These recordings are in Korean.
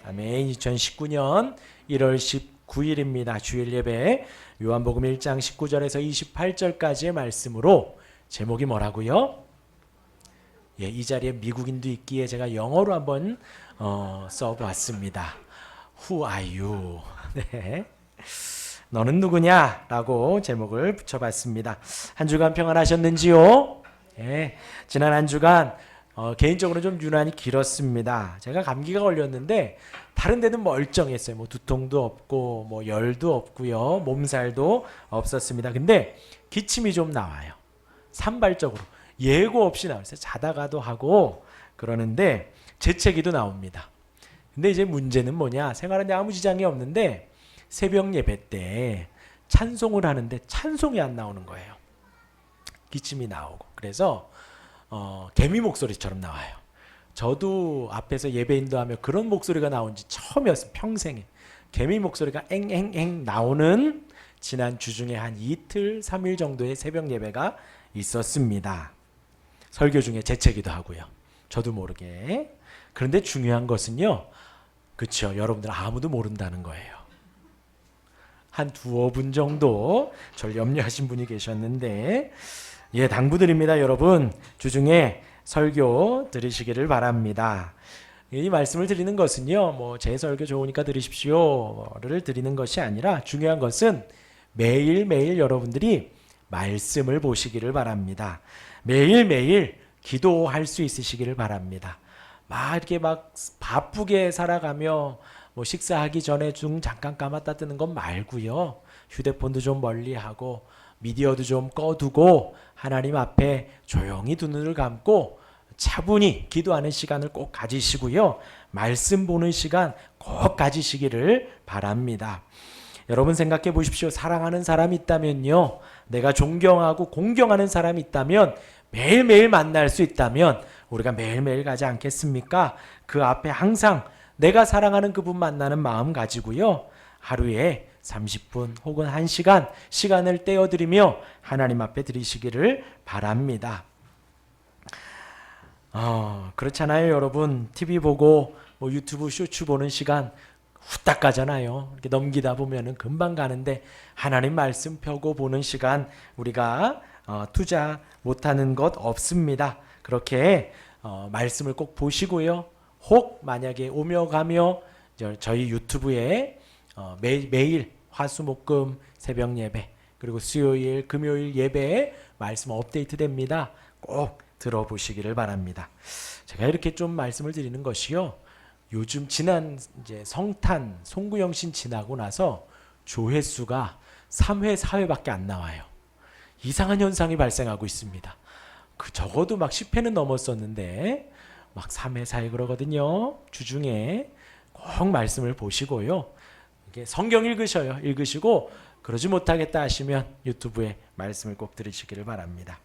아멘. 2019년 1월 19일입니다. 주일 예배 요한복음 1장 19절에서 28절까지의 말씀으로 제목이 뭐라고요? 예, 이 자리에 미국인도 있기에 제가 영어로 한번 써보았습니다. Who are you? 네. 너는 누구냐? 라고 제목을 붙여봤습니다. 한 주간 평안하셨는지요? 예, 지난 한 주간 개인적으로 좀 유난히 길었습니다. 제가 감기가 걸렸는데 다른 데는 멀쩡했어요. 뭐 두통도 없고 뭐 열도 없고요. 몸살도 없었습니다. 근데 기침이 좀 나와요. 산발적으로 예고 없이 나왔어요. 자다가도 하고 그러는데 재채기도 나옵니다. 근데 이제 문제는 뭐냐? 생활하는데 아무 지장이 없는데 새벽 예배 때 찬송을 하는데 찬송이 안 나오는 거예요. 기침이 나오고. 그래서 개미 목소리처럼 나와요. 저도 앞에서 예배 인도하며 그런 목소리가 나온 지 처음이었어요. 평생에. 개미 목소리가 앵앵앵 나오는 지난 주중에 한 이틀, 3일 정도의 새벽 예배가 있었습니다. 설교 중에 재채기도 하고요. 저도 모르게. 그런데 중요한 것은요. 그렇죠. 여러분들 아무도 모른다는 거예요. 한 두어 분 정도 저를 염려하신 분이 계셨는데 예, 당부드립니다. 여러분 주중에 설교 들으시기를 바랍니다. 이 말씀을 드리는 것은요, 뭐 제 설교 좋으니까 들으십시오를 드리는 것이 아니라 중요한 것은 매일매일 여러분들이 말씀을 보시기를 바랍니다. 매일매일 기도할 수 있으시기를 바랍니다. 이렇게 바쁘게 살아가며 뭐 식사하기 전에 잠깐 감았다 뜨는 건 말고요. 휴대폰도 좀 멀리하고 미디어도 좀 꺼두고 하나님 앞에 조용히 두 눈을 감고 차분히 기도하는 시간을 꼭 가지시고요. 말씀 보는 시간 꼭 가지시기를 바랍니다. 여러분 생각해 보십시오. 사랑하는 사람이 있다면요. 내가 존경하고 공경하는 사람이 있다면 매일매일 만날 수 있다면 우리가 매일매일 가지 않겠습니까? 그 앞에 항상 내가 사랑하는 그분 만나는 마음 가지고요. 하루에 30분 혹은 1시간 시간을 떼어드리며 하나님 앞에 드리시기를 바랍니다. 그렇잖아요, 여러분. TV 보고 뭐 유튜브 쇼츠 보는 시간 후딱 가잖아요. 이렇게 넘기다 보면은 금방 가는데 하나님 말씀 펴고 보는 시간 우리가 투자 못하는 것 없습니다. 그렇게 말씀을 꼭 보시고요. 혹 만약에 오며 가며 저희 유튜브에 매일 화수목금 새벽 예배 그리고 수요일 금요일 예배에 말씀 업데이트 됩니다. 꼭 들어보시기를 바랍니다. 제가 이렇게 좀 말씀을 드리는 것이요. 요즘 지난 이제 성탄 송구영신 지나고 나서 조회수가 3회 4회밖에 안 나와요. 이상한 현상이 발생하고 있습니다. 적어도 10회는 넘었었는데 3회 4회 그러거든요. 주중에 꼭 말씀을 보시고요. 이게 성경 읽으셔요. 읽으시고 그러지 못하겠다 하시면 유튜브에 말씀을 꼭 들으시기를 바랍니다.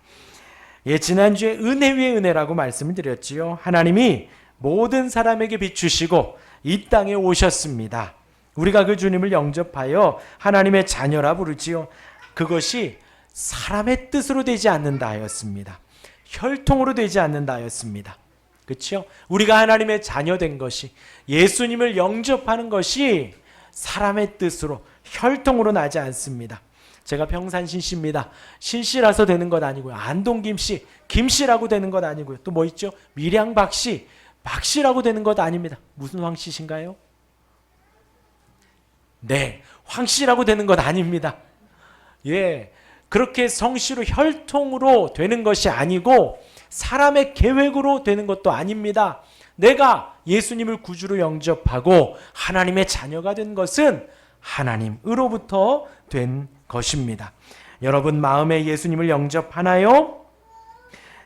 예, 지난주에 은혜 위에 은혜라고 말씀을 드렸지요. 하나님이 모든 사람에게 비추시고 이 땅에 오셨습니다. 우리가 그 주님을 영접하여 하나님의 자녀라 부르지요. 그것이 사람의 뜻으로 되지 않는다 하였습니다. 혈통으로 되지 않는다 하였습니다. 그렇죠? 우리가 하나님의 자녀 된 것이 예수님을 영접하는 것이 사람의 뜻으로 혈통으로 나지 않습니다. 제가 평산신 씨입니다. 신씨라서 되는 것 아니고요. 안동김씨, 김씨라고 되는 것 아니고요. 또 뭐 있죠? 밀양박씨, 박씨라고 되는 것 아닙니다. 무슨 황씨신가요? 네, 황씨라고 되는 것 아닙니다. 예, 그렇게 성씨로 혈통으로 되는 것이 아니고 사람의 계획으로 되는 것도 아닙니다. 내가 예수님을 구주로 영접하고 하나님의 자녀가 된 것은 하나님으로부터 된 것입니다. 여러분 마음에 예수님을 영접하나요?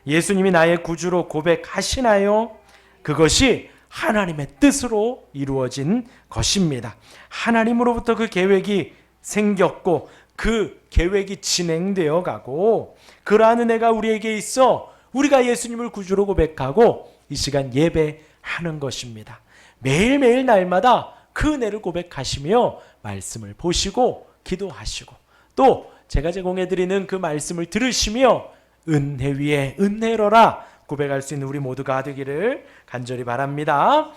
예수님이 나의 구주로 고백하시나요? 그것이 하나님의 뜻으로 이루어진 것입니다. 하나님으로부터 그 계획이 생겼고 그 계획이 진행되어 가고 그러한 은혜가 우리에게 있어 우리가 예수님을 구주로 고백하고 이 시간 예배하는 것입니다. 매일매일 날마다 그 은혜를 고백하시며 말씀을 보시고 기도하시고 또 제가 제공해드리는 그 말씀을 들으시며 은혜 위에 은혜로라 고백할 수 있는 우리 모두가 되기를 간절히 바랍니다.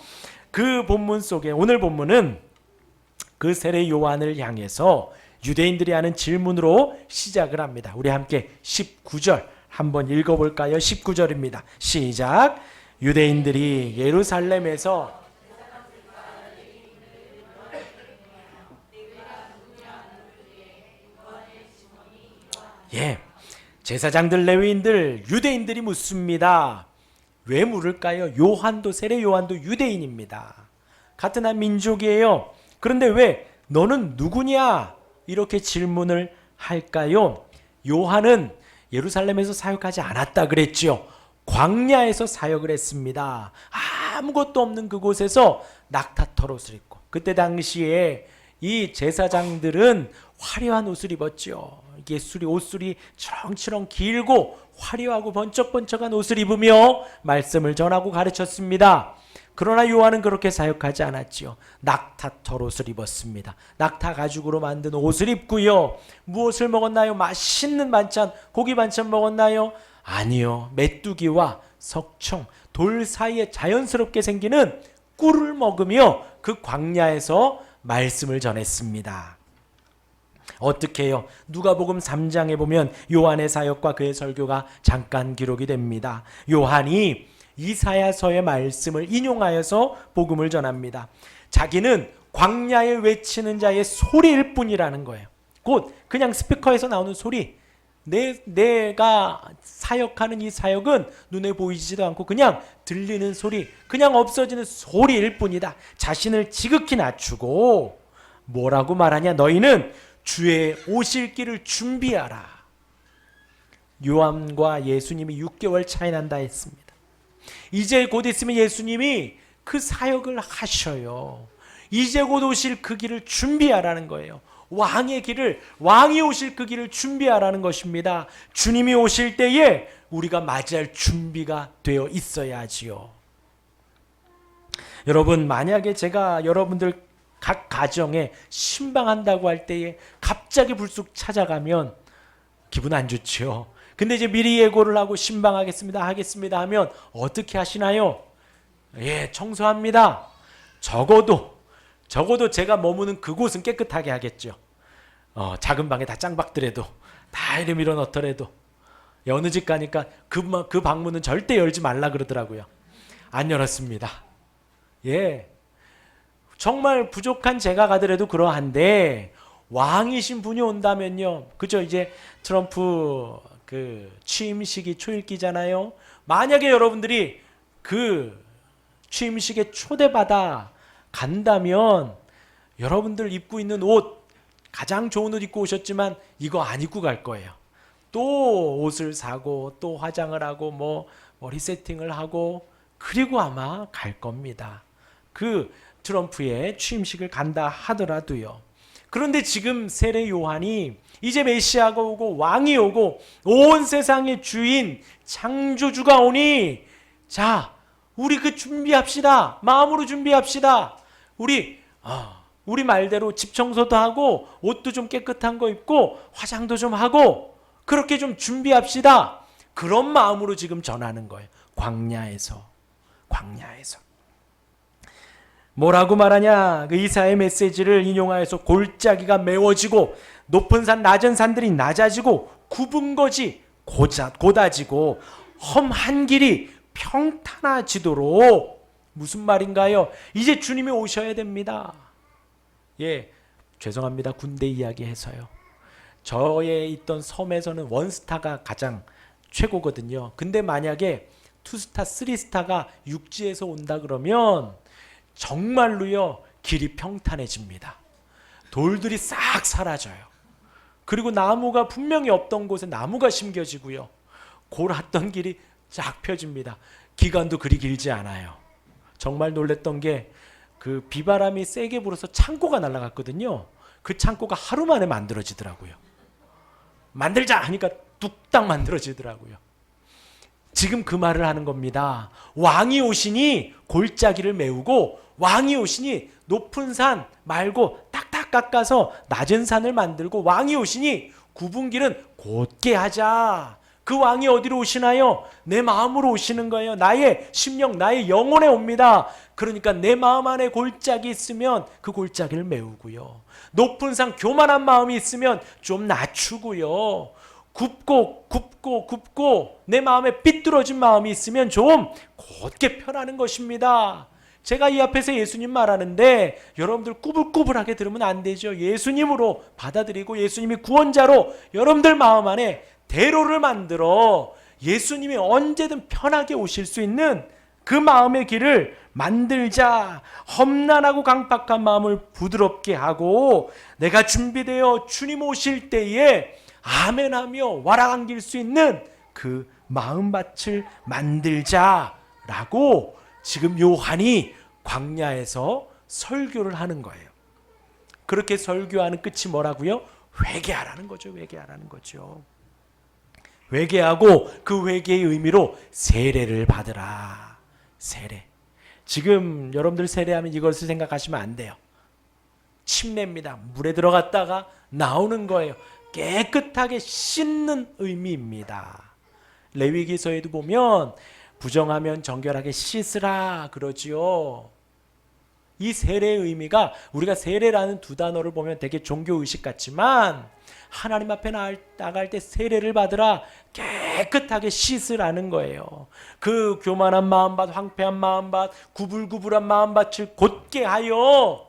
그 본문 속에 오늘 본문은 그 세례 요한을 향해서 유대인들이 하는 질문으로 시작을 합니다. 우리 함께 19절 한번 읽어볼까요? 19절입니다. 시작. 유대인들이 예루살렘에서 제사장들, 레위인들, 유대인들이 묻습니다. 왜 물을까요? 요한도, 세례 요한도 유대인입니다. 같은 한 민족이에요. 그런데 왜 너는 누구냐? 이렇게 질문을 할까요? 요한은 예루살렘에서 사역하지 않았다 그랬죠. 광야에서 사역을 했습니다. 아무것도 없는 그곳에서 낙타털옷을 입고, 그때 당시에 이 제사장들은 화려한 옷을 입었죠. 이게 옷술이 치렁치렁 길고 화려하고 번쩍번쩍한 옷을 입으며 말씀을 전하고 가르쳤습니다. 그러나 요한은 그렇게 사역하지 않았지요. 낙타털옷을 입었습니다. 낙타 가죽으로 만든 옷을 입고요. 무엇을 먹었나요? 맛있는 반찬, 고기 반찬 먹었나요? 아니요. 메뚜기와 석청, 돌 사이에 자연스럽게 생기는 꿀을 먹으며 그 광야에서 말씀을 전했습니다. 어떻게 해요? 누가복음 3장에 보면 요한의 사역과 그의 설교가 잠깐 기록이 됩니다. 요한이 이사야서의 말씀을 인용하여서 복음을 전합니다. 자기는 광야에 외치는 자의 소리일 뿐이라는 거예요. 곧 그냥 스피커에서 나오는 소리. 내가 사역하는 이 사역은 눈에 보이지도 않고 그냥 들리는 소리, 그냥 없어지는 소리일 뿐이다. 자신을 지극히 낮추고 뭐라고 말하냐? 너희는 주의 오실 길을 준비하라. 요한과 예수님이 6개월 차이 난다 했습니다. 이제 곧 있으면 예수님이 그 사역을 하셔요. 이제 곧 오실 그 길을 준비하라는 거예요. 왕의 길을, 왕이 오실 그 길을 준비하라는 것입니다. 주님이 오실 때에 우리가 맞이할 준비가 되어 있어야지요. 여러분, 만약에 제가 여러분들 각 가정에 신방한다고 할 때에 갑자기 불쑥 찾아가면 기분 안 좋죠. 근데 이제 미리 예고를 하고 신방하겠습니다 하면 어떻게 하시나요? 청소합니다. 적어도 제가 머무는 그곳은 깨끗하게 하겠죠. 작은 방에 다 짱박더라도, 다 이름 밀어 넣더라도, 어느 집 가니까 그 방문은 절대 열지 말라 그러더라고요. 안 열었습니다. 정말 부족한 제가 가더라도 그러한데, 왕이신 분이 온다면요. 그죠? 이제 트럼프 그 취임식이 초읽기잖아요. 만약에 여러분들이 그 취임식에 초대받아 간다면 여러분들 입고 있는 옷, 가장 좋은 옷 입고 오셨지만 이거 안 입고 갈 거예요. 또 옷을 사고 또 화장을 하고 머리 세팅을 하고 그리고 아마 갈 겁니다. 그 트럼프의 취임식을 간다 하더라도요. 그런데 지금 세례 요한이 이제 메시아가 오고 왕이 오고 온 세상의 주인 창조주가 오니, 자, 우리 그 준비합시다. 마음으로 준비합시다. 우리 말대로 집 청소도 하고 옷도 좀 깨끗한 거 입고 화장도 좀 하고 그렇게 좀 준비합시다. 그런 마음으로 지금 전하는 거예요. 광야에서. 뭐라고 말하냐? 그 이사야의 메시지를 인용하여서 골짜기가 메워지고 높은 산 낮은 산들이 낮아지고 굽은 것이 곧아지고 험한 길이 평탄해지도록. 무슨 말인가요? 이제 주님이 오셔야 됩니다. 죄송합니다. 군대 이야기해서요. 저의 있던 섬에서는 원스타가 가장 최고거든요. 근데 만약에 투스타, 쓰리스타가 육지에서 온다 그러면 정말로요, 길이 평탄해집니다. 돌들이 싹 사라져요. 그리고 나무가 분명히 없던 곳에 나무가 심겨지고요. 골았던 길이 쫙 펴집니다. 기간도 그리 길지 않아요. 정말 놀랬던 게 그 비바람이 세게 불어서 창고가 날아갔거든요. 그 창고가 하루 만에 만들어지더라고요. 만들자 하니까 뚝딱 만들어지더라고요. 지금 그 말을 하는 겁니다. 왕이 오시니 골짜기를 메우고, 왕이 오시니 높은 산 말고 딱딱 깎아서 낮은 산을 만들고, 왕이 오시니 굽은 길은 곧게 하자. 그 왕이 어디로 오시나요? 내 마음으로 오시는 거예요. 나의 심령, 나의 영혼에 옵니다. 그러니까 내 마음 안에 골짜기 있으면 그 골짜기를 메우고요. 높은 산 교만한 마음이 있으면 좀 낮추고요. 굽고 내 마음에 삐뚤어진 마음이 있으면 좀 곧게 펴라는 것입니다. 제가 이 앞에서 예수님 말하는데 여러분들 꾸불꾸불하게 들으면 안 되죠. 예수님으로 받아들이고 예수님이 구원자로 여러분들 마음 안에 대로를 만들어 예수님이 언제든 편하게 오실 수 있는 그 마음의 길을 만들자. 험난하고 강팍한 마음을 부드럽게 하고 내가 준비되어 주님 오실 때에 아멘하며 와락안길 수 있는 그 마음밭을 만들자라고 지금 요한이 광야에서 설교를 하는 거예요. 그렇게 설교하는 끝이 뭐라고요? 회개하라는 거죠. 회개하라는 거죠. 회개하고 그 회개의 의미로 세례를 받으라. 세례. 지금 여러분들 세례하면 이것을 생각하시면 안 돼요. 침례입니다. 물에 들어갔다가 나오는 거예요. 깨끗하게 씻는 의미입니다. 레위기서에도 보면 부정하면 정결하게 씻으라 그러지요. 이 세례의 의미가 우리가 세례라는 두 단어를 보면 되게 종교의식 같지만 하나님 앞에 나갈 때 세례를 받으라, 깨끗하게 씻으라는 거예요. 그 교만한 마음밭, 황폐한 마음밭, 구불구불한 마음밭을 곧게 하여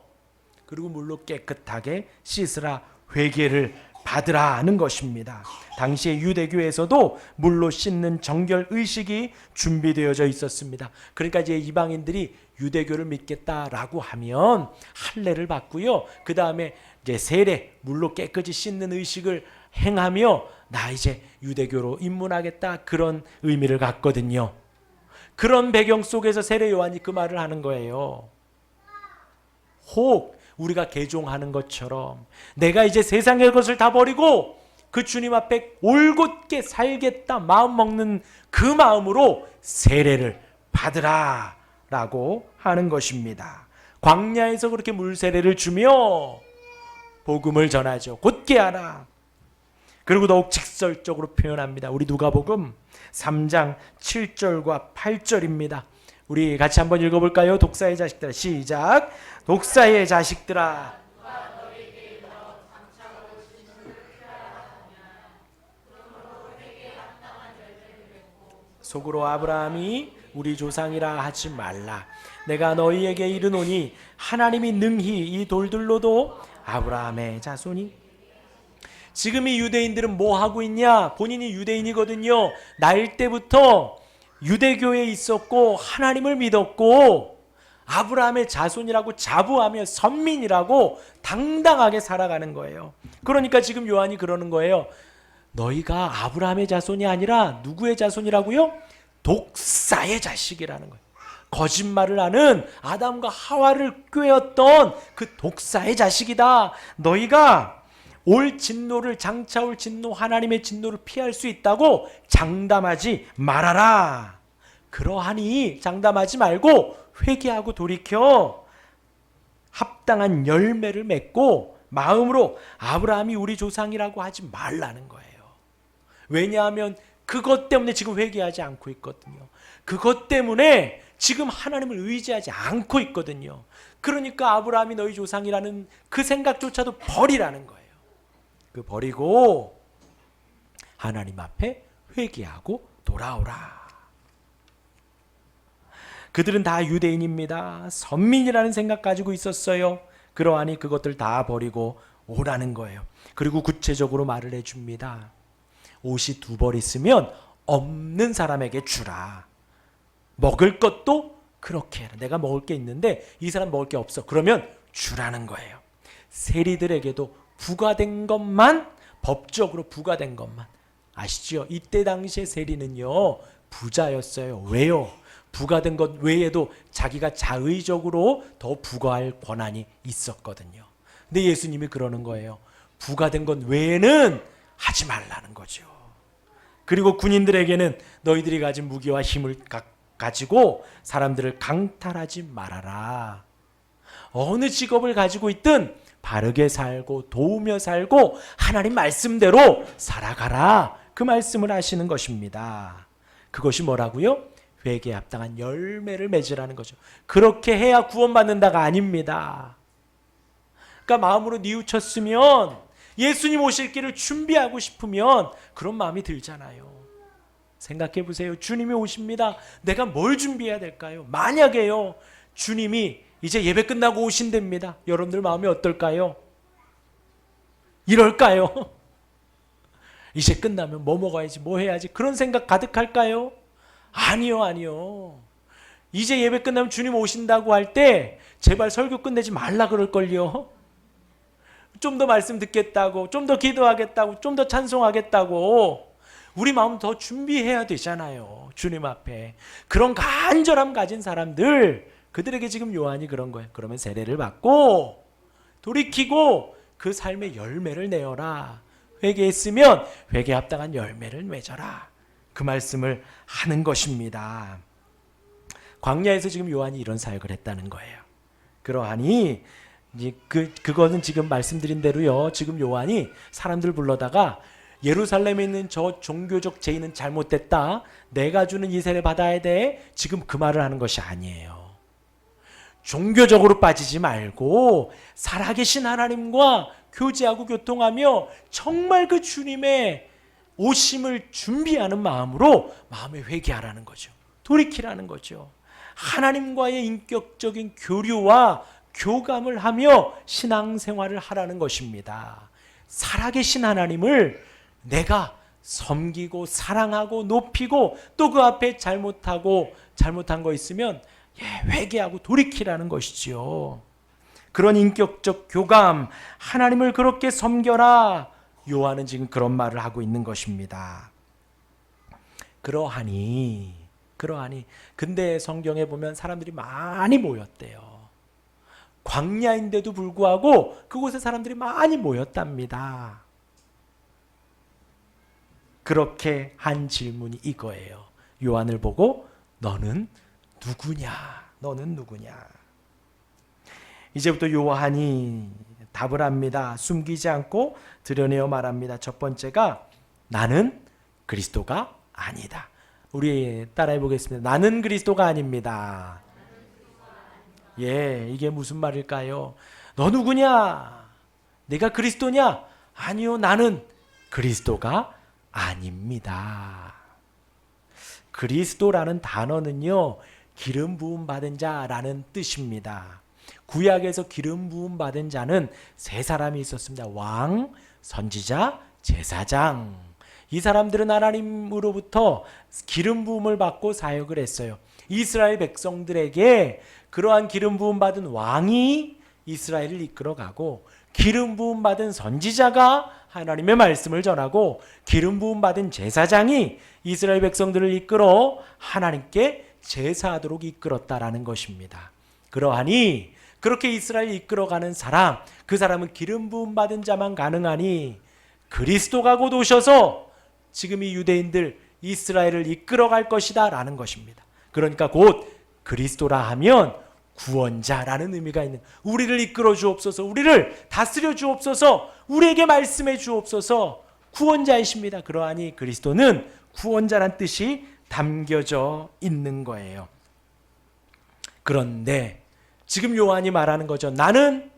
그리고 물로 깨끗하게 씻으라, 회개를 받으라 하는 것입니다. 당시의 유대교에서도 물로 씻는 정결 의식이 준비되어져 있었습니다. 그러니까 이제 이방인들이 유대교를 믿겠다라고 하면 할례를 받고요. 그 다음에 이제 세례, 물로 깨끗이 씻는 의식을 행하며 나 이제 유대교로 입문하겠다, 그런 의미를 갖거든요. 그런 배경 속에서 세례 요한이 그 말을 하는 거예요. 혹 우리가 개종하는 것처럼 내가 이제 세상의 것을 다 버리고 그 주님 앞에 올곧게 살겠다 마음 먹는 그 마음으로 세례를 받으라 라고 하는 것입니다. 광야에서 그렇게 물세례를 주며 복음을 전하죠. 곧게 하라. 그리고 더욱 직설적으로 표현합니다. 우리 누가복음 3장 7절과 8절입니다. 우리 같이 한번 읽어볼까요? 독사의 자식들아, 시작. 독사의 자식들아, 속으로 아브라함이 우리 조상이라 하지 말라. 내가 너희에게 이르노니 하나님이 능히 이 돌들로도 아브라함의 자손이. 지금 이 유대인들은 뭐 하고 있냐? 본인이 유대인이거든요. 날 때부터 유대교에 있었고 하나님을 믿었고 아브라함의 자손이라고 자부하며 선민이라고 당당하게 살아가는 거예요. 그러니까 지금 요한이 그러는 거예요. 너희가 아브라함의 자손이 아니라 누구의 자손이라고요? 독사의 자식이라는 거예요. 거짓말을 하는 아담과 하와를 꾀었던 그 독사의 자식이다. 너희가 올 진노를, 장차 올 진노, 하나님의 진노를 피할 수 있다고 장담하지 말아라. 그러하니 장담하지 말고 회개하고 돌이켜 합당한 열매를 맺고 마음으로 아브라함이 우리 조상이라고 하지 말라는 거예요. 왜냐하면 그것 때문에 지금 회개하지 않고 있거든요. 그것 때문에 지금 하나님을 의지하지 않고 있거든요. 그러니까 아브라함이 너희 조상이라는 그 생각조차도 버리라는 거예요. 그 버리고 하나님 앞에 회개하고 돌아오라. 그들은 다 유대인입니다. 선민이라는 생각 가지고 있었어요. 그러하니 그것들 다 버리고 오라는 거예요. 그리고 구체적으로 말을 해줍니다. 옷이 2벌 있으면 없는 사람에게 주라. 먹을 것도 그렇게 해라. 내가 먹을 게 있는데 이 사람 먹을 게 없어. 그러면 주라는 거예요. 세리들에게도 부과된 것만, 법적으로 부과된 것만. 아시죠? 이때 당시에 세리는요 부자였어요. 왜요? 부과된 것 외에도 자기가 자의적으로 더 부과할 권한이 있었거든요. 근데 예수님이 그러는 거예요. 부과된 것 외에는 하지 말라는 거죠. 그리고 군인들에게는 너희들이 가진 무기와 힘을 가지고 사람들을 강탈하지 말아라. 어느 직업을 가지고 있든 바르게 살고 도우며 살고 하나님 말씀대로 살아가라 그 말씀을 하시는 것입니다. 그것이 뭐라고요? 회개에 합당한 열매를 맺으라는 거죠. 그렇게 해야 구원받는다가 아닙니다. 그러니까 마음으로 뉘우쳤으면, 예수님 오실 길을 준비하고 싶으면 그런 마음이 들잖아요. 생각해 보세요. 주님이 오십니다. 내가 뭘 준비해야 될까요? 만약에요, 주님이 이제 예배 끝나고 오신답니다. 여러분들 마음이 어떨까요? 이럴까요? 이제 끝나면 뭐 먹어야지, 뭐 해야지, 그런 생각 가득할까요? 아니요, 아니요. 이제 예배 끝나면 주님 오신다고 할 때 제발 설교 끝내지 말라 그럴걸요. 좀 더 말씀 듣겠다고, 좀 더 기도하겠다고, 좀 더 찬송하겠다고 우리 마음 더 준비해야 되잖아요. 주님 앞에. 그런 간절함 가진 사람들, 그들에게 지금 요한이 그런 거예요. 그러면 세례를 받고 돌이키고 그 삶의 열매를 내어라. 회개했으면 회개에 합당한 열매를 맺어라. 그 말씀을 하는 것입니다. 광야에서 지금 요한이 이런 사역을 했다는 거예요. 그러하니 그거는 지금 말씀드린 대로요. 지금 요한이 사람들 불러다가 예루살렘에 있는 저 종교적 제의는 잘못됐다. 내가 주는 이 세례 받아야 돼. 지금 그 말을 하는 것이 아니에요. 종교적으로 빠지지 말고 살아계신 하나님과 교제하고 교통하며 정말 그 주님의 오심을 준비하는 마음으로 마음에 회개하라는 거죠. 돌이키라는 거죠. 하나님과의 인격적인 교류와 교감을 하며 신앙생활을 하라는 것입니다. 살아계신 하나님을 내가 섬기고 사랑하고 높이고 또 그 앞에 잘못한 거 있으면 회개하고 돌이키라는 것이지요. 그런 인격적 교감, 하나님을 그렇게 섬겨라. 요한은 지금 그런 말을 하고 있는 것입니다. 그러하니 근데 성경에 보면 사람들이 많이 모였대요. 광야인데도 불구하고 그곳에 사람들이 많이 모였답니다. 그렇게 한 질문이 이거예요. 요한을 보고 너는 누구냐? 너는 누구냐? 이제부터 요한이 답을 합니다. 숨기지 않고 드러내어 말합니다. 첫 번째가 나는 그리스도가 아니다. 우리 따라해 보겠습니다. 나는 그리스도가 아닙니다. 이게 무슨 말일까요? 너 누구냐? 내가 그리스도냐? 아니요, 나는 그리스도가 아닙니다. 그리스도라는 단어는요, 기름 부음 받은 자라는 뜻입니다. 구약에서 기름 부음 받은 자는 세 사람이 있었습니다. 왕, 선지자, 제사장. 이 사람들은 하나님으로부터 기름 부음을 받고 사역을 했어요. 이스라엘 백성들에게 그러한 기름 부음 받은 왕이 이스라엘을 이끌어가고, 기름 부음 받은 선지자가 하나님의 말씀을 전하고, 기름 부음 받은 제사장이 이스라엘 백성들을 이끌어 하나님께 제사하도록 이끌었다라는 것입니다. 그러하니 그렇게 이스라엘 이끌어가는 사람, 그 사람은 기름 부음 받은 자만 가능하니 그리스도가 곧 오셔서 지금 이 유대인들 이스라엘을 이끌어갈 것이다 라는 것입니다. 그러니까 곧 그리스도라 하면 구원자라는 의미가 있는, 우리를 이끌어 주옵소서, 우리를 다스려 주옵소서, 우리에게 말씀해 주옵소서, 구원자이십니다. 그러하니 그리스도는 구원자란 뜻이 담겨져 있는 거예요. 그런데 지금 요한이 말하는 거죠. 나는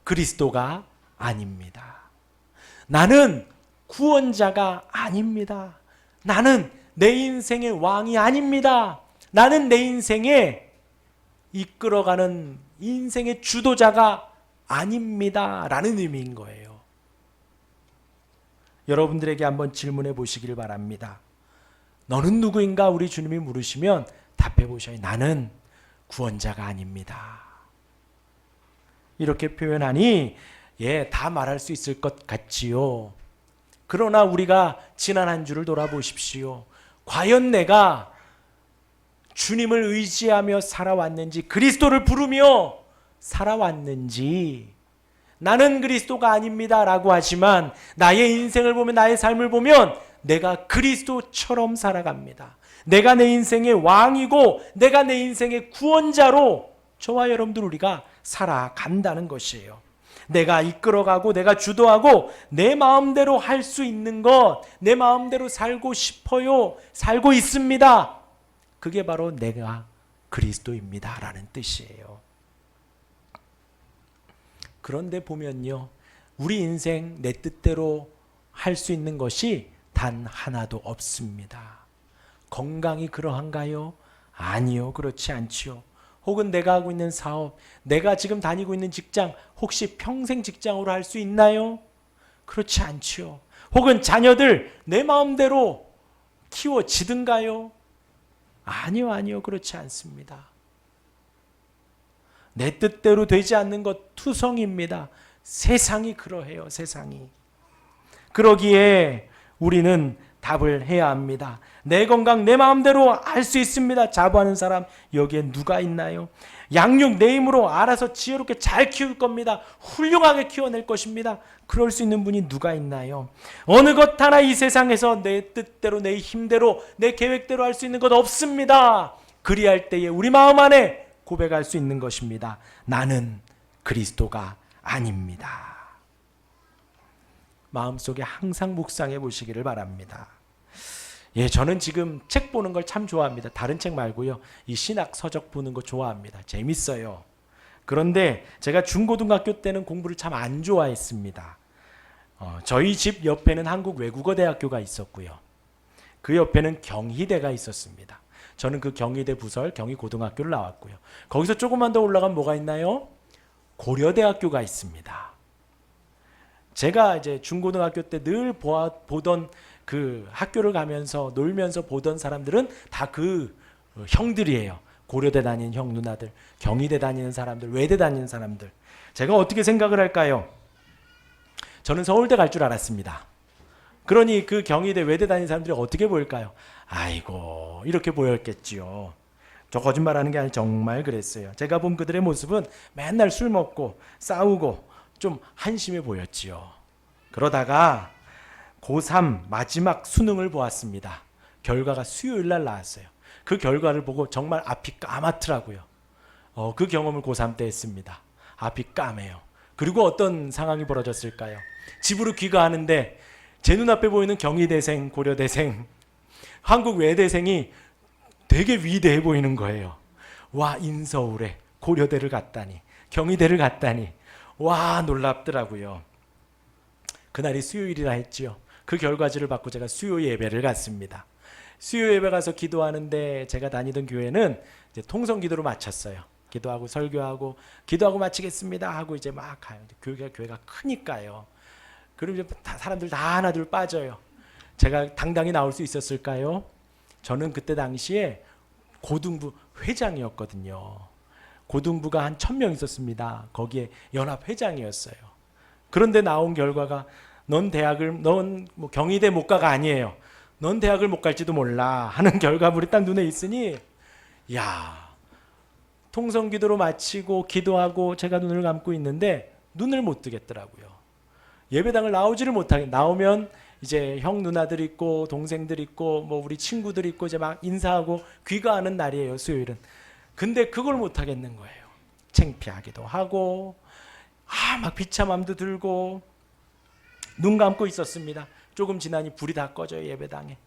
그리스도가 아닙니다. 나는 구원자가 아닙니다. 나는 내 인생의 왕이 아닙니다. 나는 내 인생에 이끌어가는 인생의 주도자가 아닙니다. 라는 의미인 거예요. 여러분들에게 한번 질문해 보시길 바랍니다. 너는 누구인가? 우리 주님이 물으시면 답해 보셔요. 나는 구원자가 아닙니다. 이렇게 표현하니 다 말할 수 있을 것 같지요. 그러나 우리가 지난 한 주를 돌아보십시오. 과연 내가 주님을 의지하며 살아왔는지, 그리스도를 부르며 살아왔는지. 나는 그리스도가 아닙니다 라고 하지만 나의 인생을 보면, 나의 삶을 보면 내가 그리스도처럼 살아갑니다. 내가 내 인생의 왕이고 내가 내 인생의 구원자로 저와 여러분들 우리가 살아간다는 것이에요. 내가 이끌어가고 내가 주도하고 내 마음대로 할 수 있는 것, 내 마음대로 살고 싶어요. 살고 있습니다. 그게 바로 내가 그리스도입니다 라는 뜻이에요. 그런데 보면요, 우리 인생 내 뜻대로 할 수 있는 것이 단 하나도 없습니다. 건강이 그러한가요? 아니요, 그렇지 않지요. 혹은 내가 하고 있는 사업, 내가 지금 다니고 있는 직장, 혹시 평생 직장으로 할 수 있나요? 그렇지 않지요. 혹은 자녀들 내 마음대로 키워지든가요? 아니요, 아니요, 그렇지 않습니다. 내 뜻대로 되지 않는 것 투성입니다. 세상이 그러해요, 세상이. 그러기에 우리는 답을 해야 합니다. 내 건강 내 마음대로 할 수 있습니다. 자부하는 사람 여기에 누가 있나요? 양육 내 힘으로 알아서 지혜롭게 잘 키울 겁니다. 훌륭하게 키워낼 것입니다. 그럴 수 있는 분이 누가 있나요? 어느 것 하나 이 세상에서 내 뜻대로 내 힘대로 내 계획대로 할 수 있는 것 없습니다. 그리할 때에 우리 마음 안에 고백할 수 있는 것입니다. 나는 그리스도가 아닙니다. 마음속에 항상 묵상해 보시기를 바랍니다. 예, 저는 지금 책 보는 걸 참 좋아합니다. 다른 책 말고요. 이 신학 서적 보는 거 좋아합니다. 재밌어요. 그런데 제가 중고등학교 때는 공부를 참 안 좋아했습니다. 저희 집 옆에는 한국외국어대학교가 있었고요. 그 옆에는 경희대가 있었습니다. 저는 그 경희대 부설 경희고등학교를 나왔고요. 거기서 조금만 더 올라가면 뭐가 있나요? 고려대학교가 있습니다. 제가 이제 중고등학교 때 늘 보던 그 학교를 가면서 놀면서 보던 사람들은 다 그 형들이에요. 고려대 다니는 형 누나들, 경희대 다니는 사람들, 외대 다니는 사람들. 제가 어떻게 생각을 할까요? 저는 서울대 갈 줄 알았습니다. 그러니 그 경희대, 외대 다니는 사람들이 어떻게 보일까요? 아이고, 이렇게 보였겠지요. 저 거짓말하는 게 아니라 정말 그랬어요. 제가 본 그들의 모습은 맨날 술 먹고 싸우고 좀 한심해 보였지요. 그러다가 고3 마지막 수능을 보았습니다. 결과가 수요일 날 나왔어요. 그 결과를 보고 정말 앞이 까맣더라고요. 그 경험을 고3 때 했습니다. 앞이 까매요. 그리고 어떤 상황이 벌어졌을까요? 집으로 귀가하는데 제 눈앞에 보이는 경희대생, 고려대생, 한국외대생이 되게 위대해 보이는 거예요. 와, 인서울에 고려대를 갔다니, 경희대를 갔다니, 와, 놀랍더라고요. 그날이 수요일이라 했지요. 그 결과지를 받고 제가 수요 예배를 갔습니다. 수요 예배 가서 기도하는데 제가 다니던 교회는 이제 통성 기도로 마쳤어요. 기도하고 설교하고 기도하고 마치겠습니다 하고 이제 막 가요. 교회가 크니까요. 그럼 이제 사람들 다 하나둘 빠져요. 제가 당당히 나올 수 있었을까요? 저는 그때 당시에 고등부 회장이었거든요. 고등부가 한 1000명 있었습니다. 거기에 연합회장이었어요. 그런데 나온 결과가 넌 뭐 경희대 못 가가 아니에요. 넌 대학을 못 갈지도 몰라 하는 결과물이 딱 눈에 있으니, 야, 통성기도로 마치고 기도하고 제가 눈을 감고 있는데 눈을 못 뜨겠더라고요. 예배당을 나오지를 못하게, 나오면 이제 형 누나들 있고 동생들 있고 뭐 우리 친구들 있고 이제 막 인사하고 귀가하는 날이에요, 수요일은. 근데 그걸 못 하겠는 거예요. 창피하기도 하고 막 비참함도 들고 눈 감고 있었습니다. 조금 지나니 불이 다 꺼져요, 예배당에.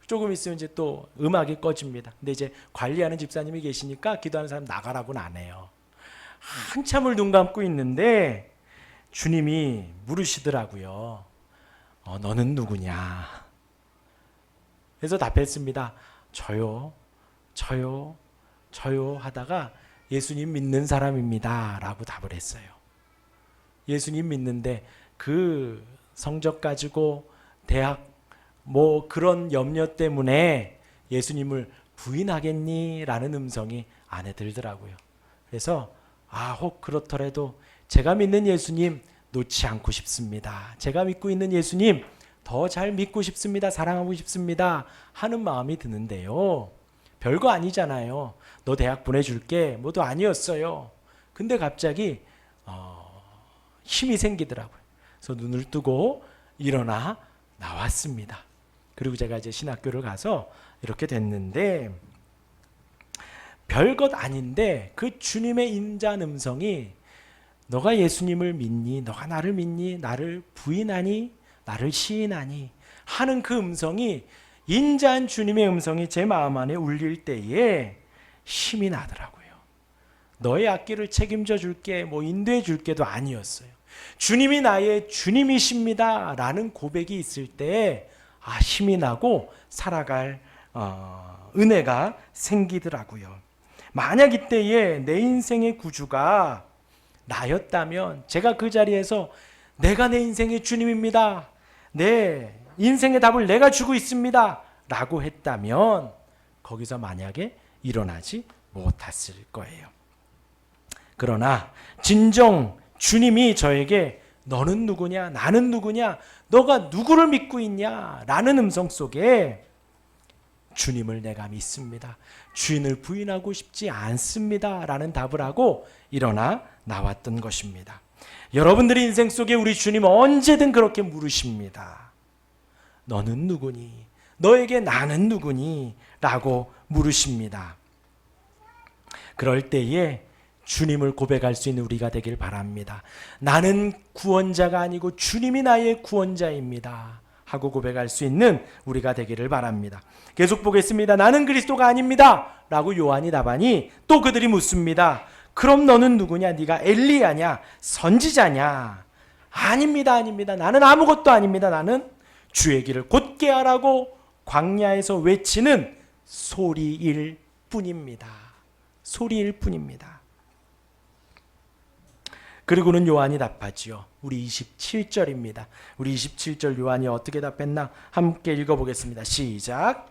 조금 있으면 이제 또 음악이 꺼집니다. 근데 이제 관리하는 집사님이 계시니까 기도하는 사람 나가라고는 안 해요. 한참을 눈 감고 있는데 주님이 물으시더라고요. 너는 누구냐? 그래서 답했습니다. 저요 하다가 예수님 믿는 사람입니다 라고 답을 했어요. 예수님 믿는데 그 성적 가지고 대학 뭐 그런 염려 때문에 예수님을 부인하겠니? 라는 음성이 안에 들더라고요. 그래서 혹 그렇더라도 제가 믿는 예수님 놓지 않고 싶습니다. 제가 믿고 있는 예수님 더 잘 믿고 싶습니다. 사랑하고 싶습니다. 하는 마음이 드는데요. 별거 아니잖아요. 너 대학 보내줄게. 뭐도 아니었어요. 근데 갑자기 힘이 생기더라고요. 그래서 눈을 뜨고 일어나 나왔습니다. 그리고 제가 이제 신학교를 가서 이렇게 됐는데, 별것 아닌데 그 주님의 인자 음성이 너가 예수님을 믿니? 너가 나를 믿니? 나를 부인하니? 나를 시인하니? 하는 그 음성이, 인자한 주님의 음성이 제 마음 안에 울릴 때에 힘이 나더라고요. 너의 앞길을 책임져 줄게, 인도해 줄게도 아니었어요. 주님이 나의 주님이십니다 라는 고백이 있을 때 힘이 나고 살아갈 은혜가 생기더라고요. 만약 이때에 내 인생의 구주가 나였다면, 제가 그 자리에서 내가 내 인생의 주님입니다, 내 인생의 답을 내가 주고 있습니다 라고 했다면 거기서 만약에 일어나지 못했을 거예요. 그러나 진정 주님이 저에게 너는 누구냐? 나는 누구냐? 너가 누구를 믿고 있냐? 라는 음성 속에 주님을 내가 믿습니다, 주인을 부인하고 싶지 않습니다 라는 답을 하고 일어나 나왔던 것입니다. 여러분들의 인생 속에 우리 주님 언제든 그렇게 물으십니다. 너는 누구니? 너에게 나는 누구니? 라고 물으십니다. 그럴 때에 주님을 고백할 수 있는 우리가 되길 바랍니다. 나는 구원자가 아니고 주님이 나의 구원자입니다 하고 고백할 수 있는 우리가 되기를 바랍니다. 계속 보겠습니다. 나는 그리스도가 아닙니다 라고 요한이 답하니 또 그들이 묻습니다. 그럼 너는 누구냐? 네가 엘리야냐? 선지자냐? 아닙니다, 아닙니다. 나는 아무것도 아닙니다. 나는 주의 길을 곧게 하라고 광야에서 외치는 소리일 뿐입니다. 소리일 뿐입니다. 그리고는 요한이 답하지요. 우리 27절입니다. 우리 27절 요한이 어떻게 답했나 함께 읽어보겠습니다. 시작.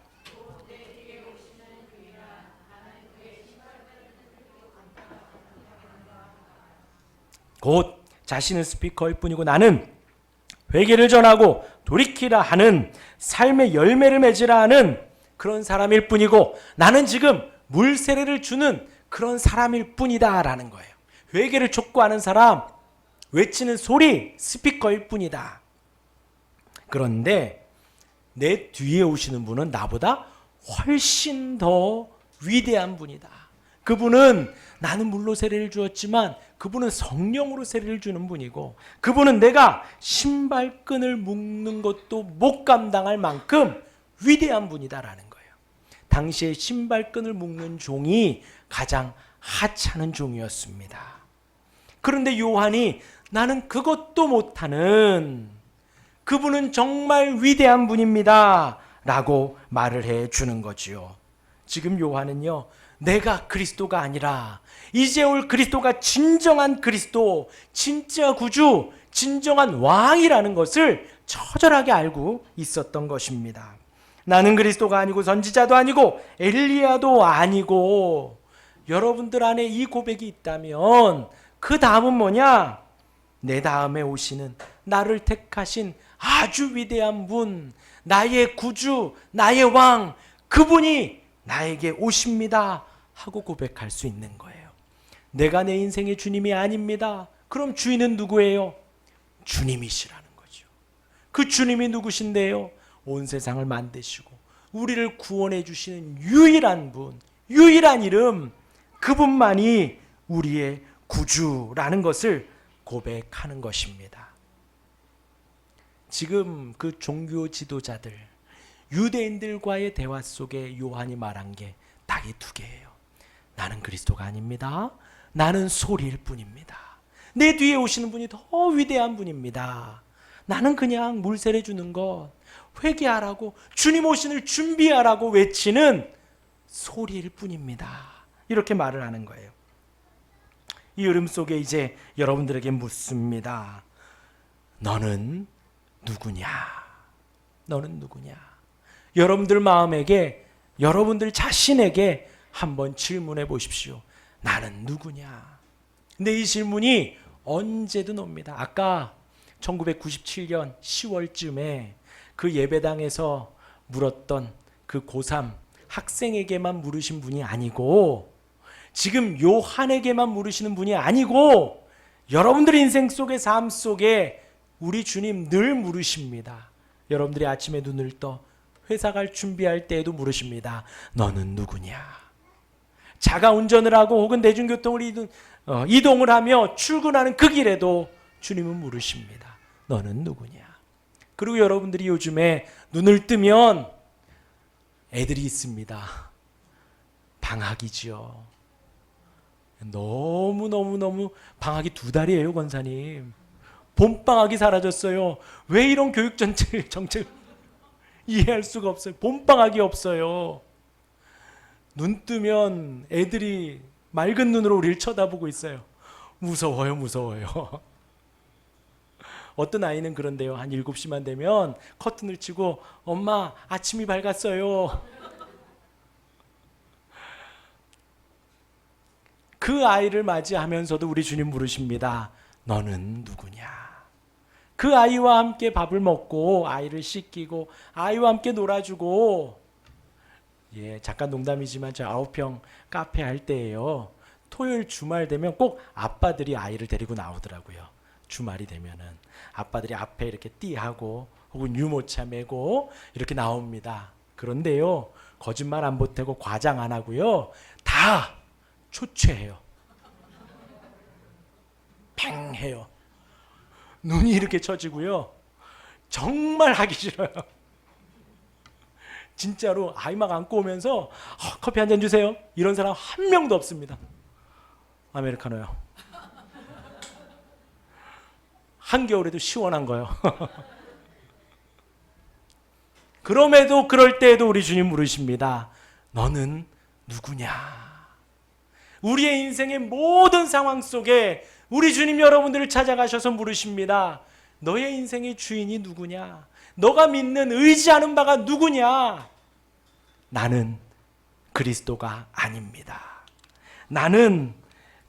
곧 자신은 스피커일 뿐이고 나는 회개를 전하고 돌이키라 하는, 삶의 열매를 맺으라 하는 그런 사람일 뿐이고, 나는 지금 물세례를 주는 그런 사람일 뿐이다 라는 거예요. 회개를 촉구하는 사람, 외치는 소리, 스피커일 뿐이다. 그런데 내 뒤에 오시는 분은 나보다 훨씬 더 위대한 분이다. 그분은, 나는 물로 세례를 주었지만 그분은 성령으로 세례를 주는 분이고, 그분은 내가 신발끈을 묶는 것도 못 감당할 만큼 위대한 분이다라는 거예요. 당시에 신발끈을 묶는 종이 가장 하찮은 종이었습니다. 그런데 요한이 나는 그것도 못하는, 그분은 정말 위대한 분입니다 라고 말을 해주는 거지요. 지금 요한은요, 내가 그리스도가 아니라 이제 올 그리스도가 진정한 그리스도, 진짜 구주, 진정한 왕이라는 것을 처절하게 알고 있었던 것입니다. 나는 그리스도가 아니고 선지자도 아니고 엘리야도 아니고, 여러분들 안에 이 고백이 있다면 그 다음은 뭐냐? 내 다음에 오시는, 나를 택하신 아주 위대한 분, 나의 구주, 나의 왕, 그분이 나에게 오십니다 하고 고백할 수 있는 거예요. 내가 내 인생의 주님이 아닙니다. 그럼 주인은 누구예요? 주님이시라는 거죠. 그 주님이 누구신데요? 온 세상을 만드시고 우리를 구원해 주시는 유일한 분, 유일한 이름, 그분만이 우리의 구주라는 것을 고백하는 것입니다. 지금 그 종교 지도자들, 유대인들과의 대화 속에 요한이 말한 게 딱 이 두 개예요. 나는 그리스도가 아닙니다. 나는 소리일 뿐입니다. 내 뒤에 오시는 분이 더 위대한 분입니다. 나는 그냥 물세례 주는 것, 회개하라고, 주님 오신을 준비하라고 외치는 소리일 뿐입니다. 이렇게 말을 하는 거예요. 이 흐름 속에 이제 여러분들에게 묻습니다. 너는 누구냐? 너는 누구냐? 여러분들 마음에게, 여러분들 자신에게 한번 질문해 보십시오. 나는 누구냐? 근데 이 질문이 언제든 옵니다. 아까 1997년 10월쯤에 그 예배당에서 물었던 그 고3 학생에게만 물으신 분이 아니고, 지금 요한에게만 물으시는 분이 아니고, 여러분들의 인생 속의 삶 속에 우리 주님 늘 물으십니다. 여러분들이 아침에 눈을 떠 회사 갈 준비할 때에도 물으십니다. 너는 누구냐? 자가 운전을 하고 혹은 대중교통을 이동을 하며 출근하는 그 길에도 주님은 물으십니다. 너는 누구냐? 그리고 여러분들이 요즘에 눈을 뜨면 애들이 있습니다. 방학이지요. 너무 방학이 2달이에요, 권사님. 봄방학이 사라졌어요. 왜 이런 교육 정책 이해할 수가 없어요. 봄방학이 없어요. 눈 뜨면 애들이 맑은 눈으로 우리를 쳐다보고 있어요. 무서워요. 어떤 아이는 그런데요. 한 7시만 되면 커튼을 치고 엄마 아침이 밝았어요. 그 아이를 맞이하면서도 우리 주님 물으십니다. 너는 누구냐? 그 아이와 함께 밥을 먹고 아이를 씻기고 아이와 함께 놀아주고, 잠깐 농담이지만 저 9평 카페 할 때예요. 토요일 주말 되면 꼭 아빠들이 아이를 데리고 나오더라고요. 주말이 되면은 아빠들이 앞에 이렇게 띠하고 혹은 유모차 메고 이렇게 나옵니다. 그런데요, 거짓말 안 보태고 과장 안 하고요, 다 초췌해요. 팽해요. 눈이 이렇게 처지고요. 정말 하기 싫어요. 진짜로 아이 막 안고 오면서 커피 한 잔 주세요. 이런 사람 한 명도 없습니다. 아메리카노요. 한겨울에도 시원한 거요. 그럼에도 그럴 때에도 우리 주님 물으십니다. 너는 누구냐? 우리의 인생의 모든 상황 속에 우리 주님 여러분들을 찾아가셔서 물으십니다. 너의 인생의 주인이 누구냐? 너가 믿는 의지하는 바가 누구냐? 나는 그리스도가 아닙니다. 나는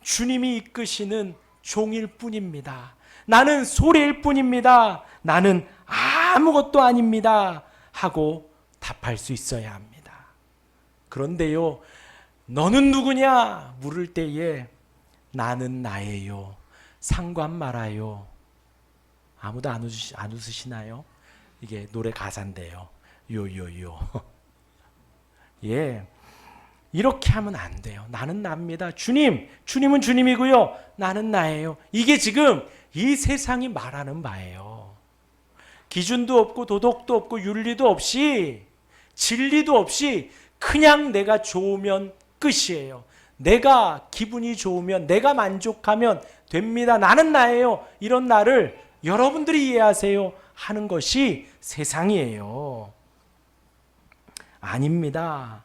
주님이 이끄시는 종일 뿐입니다. 나는 소리일 뿐입니다. 나는 아무것도 아닙니다. 하고 답할 수 있어야 합니다. 그런데요, 너는 누구냐? 물을 때에 나는 나예요. 상관 말아요. 아무도 안 웃으시나요? 이게 노래 가사인데요. 요요요. 이렇게 하면 안 돼요. 나는 납니다. 주님은 주님이고요. 나는 나예요. 이게 지금 이 세상이 말하는 바예요. 기준도 없고 도덕도 없고 윤리도 없이 진리도 없이 그냥 내가 좋으면 끝이에요. 내가 기분이 좋으면, 내가 만족하면 됩니다. 나는 나예요. 이런 나를 여러분들이 이해하세요 하는 것이 세상이에요. 아닙니다.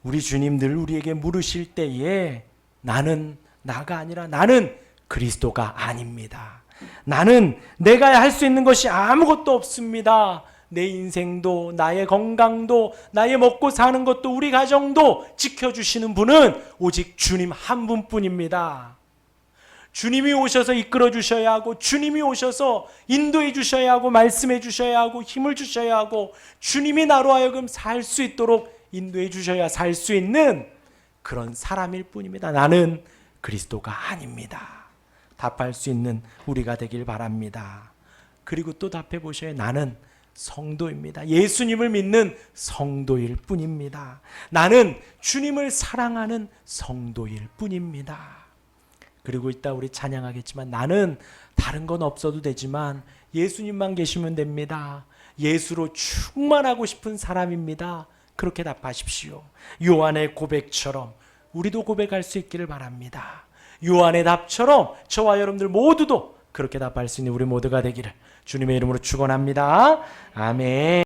우리 주님들 우리에게 물으실 때에 나는 나가 아니라 나는 그리스도가 아닙니다. 나는 내가 할 수 있는 것이 아무것도 없습니다. 내 인생도, 나의 건강도, 나의 먹고 사는 것도, 우리 가정도 지켜주시는 분은 오직 주님 한 분뿐입니다. 주님이 오셔서 이끌어 주셔야 하고, 주님이 오셔서 인도해 주셔야 하고, 말씀해 주셔야 하고, 힘을 주셔야 하고, 주님이 나로 하여금 살 수 있도록 인도해 주셔야 살 수 있는 그런 사람일 뿐입니다. 나는 그리스도가 아닙니다. 답할 수 있는 우리가 되길 바랍니다. 그리고 또 답해 보셔야 나는 성도입니다. 예수님을 믿는 성도일 뿐입니다. 나는 주님을 사랑하는 성도일 뿐입니다. 그리고 이따 우리 찬양하겠지만 나는 다른 건 없어도 되지만 예수님만 계시면 됩니다. 예수로 충만하고 싶은 사람입니다. 그렇게 답하십시오. 요한의 고백처럼 우리도 고백할 수 있기를 바랍니다. 요한의 답처럼 저와 여러분들 모두도 그렇게 답할 수 있는 우리 모두가 되기를 주님의 이름으로 축원합니다. 아멘.